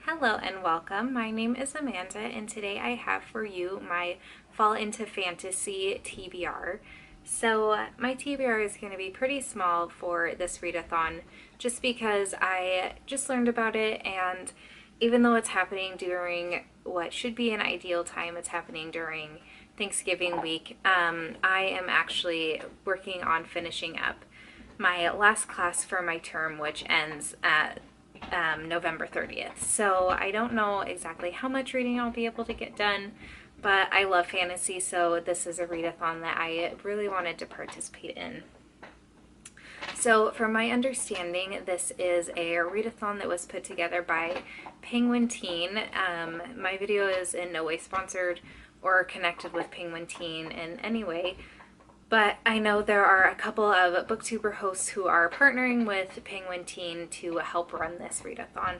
Hello and welcome. My name is Amanda and today I have for you my Fall into Fantasy TBR. So my TBR is going to be pretty small for this readathon just because I just learned about it, and even though it's happening during what should be an ideal time, it's happening during Thanksgiving week. I am actually working on finishing up my last class for my term, which ends at November 30th. So I don't know exactly how much reading I'll be able to get done, but I love fantasy, so this is a readathon that I really wanted to participate in. So from my understanding, this is a readathon that was put together by Penguin Teen. My video is in no way sponsored or connected with Penguin Teen in any way, but I know there are a couple of booktuber hosts who are partnering with Penguin Teen to help run this readathon.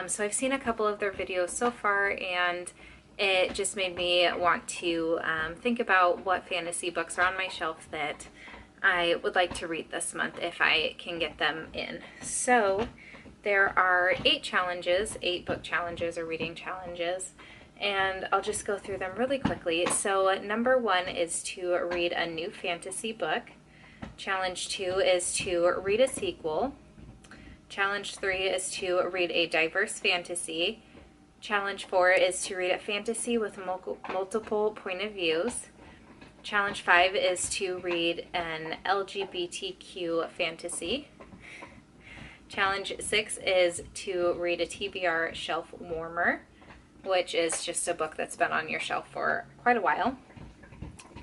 So I've seen a couple of their videos so far, and it just made me want to think about what fantasy books are on my shelf that I would like to read this month if I can get them in. So there are 8 challenges, 8 book challenges or reading challenges, and I'll just go through them really quickly. So number 1 is to read a new fantasy book. Challenge 2 is to read a sequel. Challenge 3 is to read a diverse fantasy. Challenge 4 is to read a fantasy with multiple point of views. Challenge 5 is to read an LGBTQ fantasy. Challenge 6 is to read a TBR shelf warmer, which is just a book that's been on your shelf for quite a while.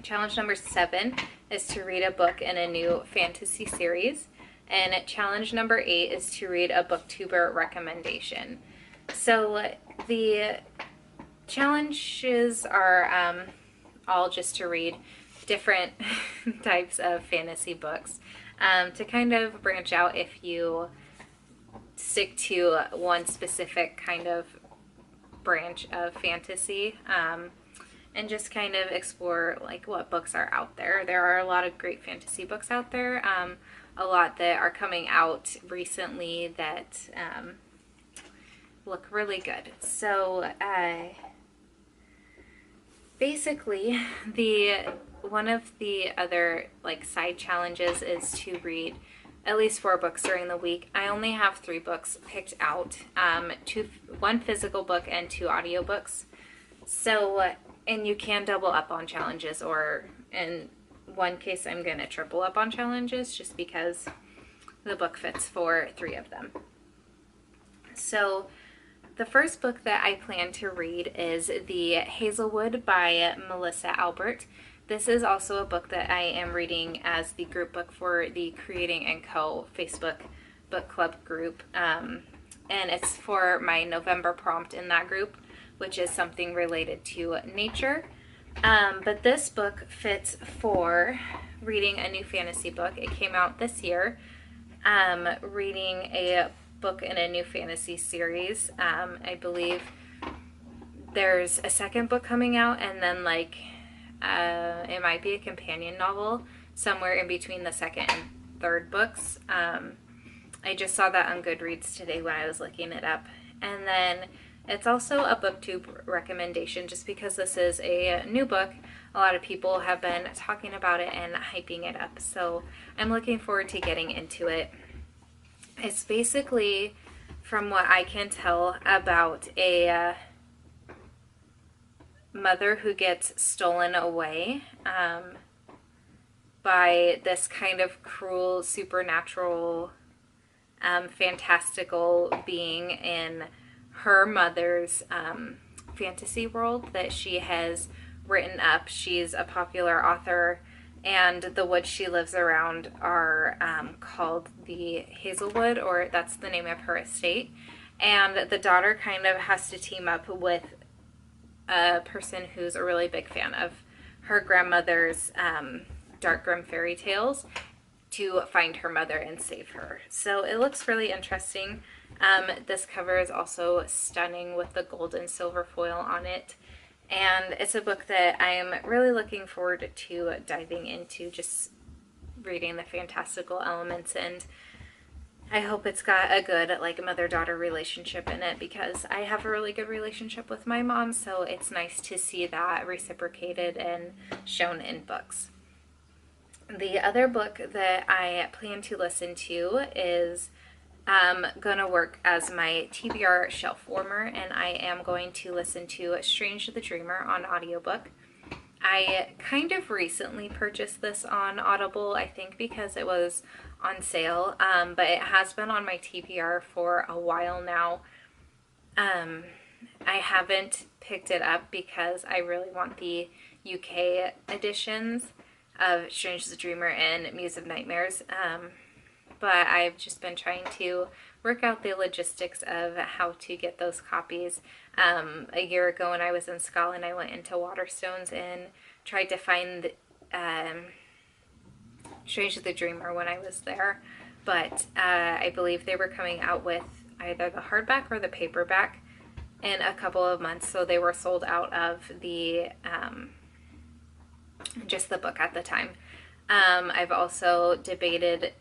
Challenge number 7 is to read a book in a new fantasy series. And challenge number 8 is to read a booktuber recommendation. So the challenges are all just to read different types of fantasy books to kind of branch out if you stick to one specific kind of branch of fantasy, and just kind of explore like what books are out there. There are a lot of great fantasy books out there, a lot that are coming out recently that look really good. So basically one of the other like side challenges is to read at least 4 books during the week. I only have 3 books picked out, 1 physical book and 2 audiobooks. So, and you can double up on challenges, or in one case I'm going to triple up on challenges just because the book fits for 3 of them. So the first book that I plan to read is The Hazelwood by Melissa Albert. This is also a book that I am reading as the group book for the Creating & Co. Facebook book club group. And it's for my November prompt in that group, which is something related to nature. But this book fits for reading a new fantasy book. It came out this year. Reading a book in a new fantasy series. I believe there's a second book coming out, and then like it might be a companion novel somewhere in between the second and third books. I just saw that on Goodreads today when I was looking it up. And then it's also a booktube recommendation just because this is a new book. A lot of people have been talking about it and hyping it up, so I'm looking forward to getting into it. It's basically, from what I can tell, about a mother who gets stolen away by this kind of cruel, supernatural, fantastical being in her mother's fantasy world that she has written up. She's a popular author, and the woods she lives around are called the Hazelwood, or that's the name of her estate. And the daughter kind of has to team up with a person who's a really big fan of her grandmother's dark grim fairy tales to find her mother and save her. So it looks really interesting. This cover is also stunning with the gold and silver foil on it. And it's a book that I am really looking forward to diving into, just reading the fantastical elements and I hope it's got a good like mother-daughter relationship in it, because I have a really good relationship with my mom, so it's nice to see that reciprocated and shown in books. The other book that I plan to listen to is gonna work as my TBR shelf warmer, and I am going to listen to Strange the Dreamer on audiobook. I kind of recently purchased this on Audible, I think because it was on sale, but it has been on my TBR for a while now. I haven't picked it up because I really want the UK editions of Strange the Dreamer and Muse of Nightmares. But I've just been trying to work out the logistics of how to get those copies. A year ago when I was in Scotland, I went into Waterstones and tried to find Strange the Dreamer when I was there. But I believe they were coming out with either the hardback or the paperback in a couple of months, so they were sold out of the just the book at the time. I've also debated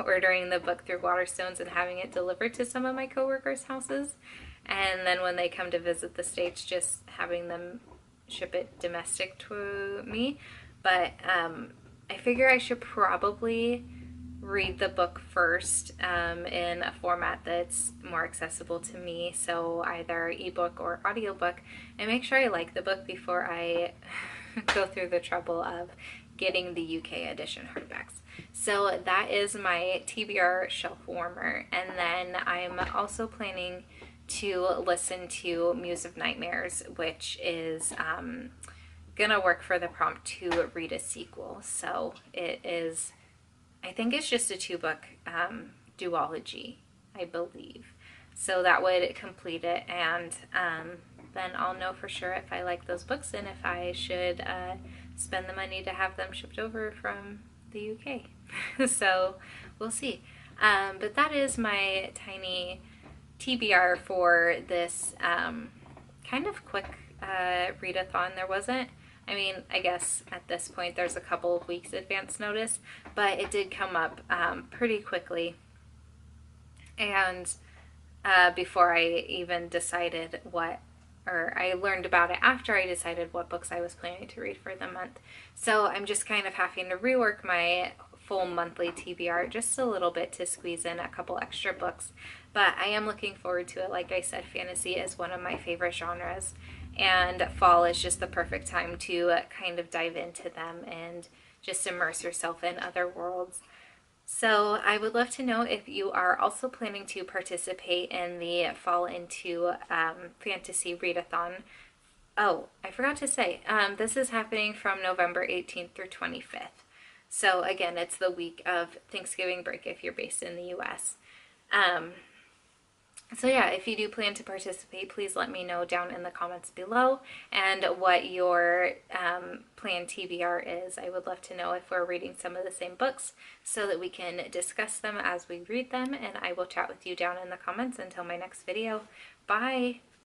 ordering the book through Waterstones and having it delivered to some of my coworkers' houses, and then when they come to visit the States, just having them ship it domestic to me. But I figure I should probably read the book first in a format that's more accessible to me, so either ebook or audiobook, and make sure I like the book before I go through the trouble of getting the UK edition hardbacks. So that is my TBR shelf warmer, and then I'm also planning to listen to Muse of Nightmares, which is gonna work for the prompt to read a sequel. So it is, I think it's just a 2-book duology, I believe. So that would complete it, and then I'll know for sure if I like those books and if I should spend the money to have them shipped over from the UK. So we'll see. But that is my tiny TBR for this kind of quick readathon. There wasn't, I mean, I guess at this point there's a couple of weeks advance notice, but it did come up pretty quickly. And before I even decided what, or I learned about it after I decided what books I was planning to read for the month. So I'm just kind of having to rework my full monthly TBR just a little bit to squeeze in a couple extra books. But I am looking forward to it. Like I said, fantasy is one of my favorite genres, and fall is just the perfect time to kind of dive into them and just immerse yourself in other worlds. So I would love to know if you are also planning to participate in the Fall Into Fantasy Readathon. Oh, I forgot to say, this is happening from November 18th through 25th. So again, it's the week of Thanksgiving break if you're based in the US. So yeah, if you do plan to participate, please let me know down in the comments below and what your planned TBR is. I would love to know if we're reading some of the same books so that we can discuss them as we read them, and I will chat with you down in the comments until my next video. Bye!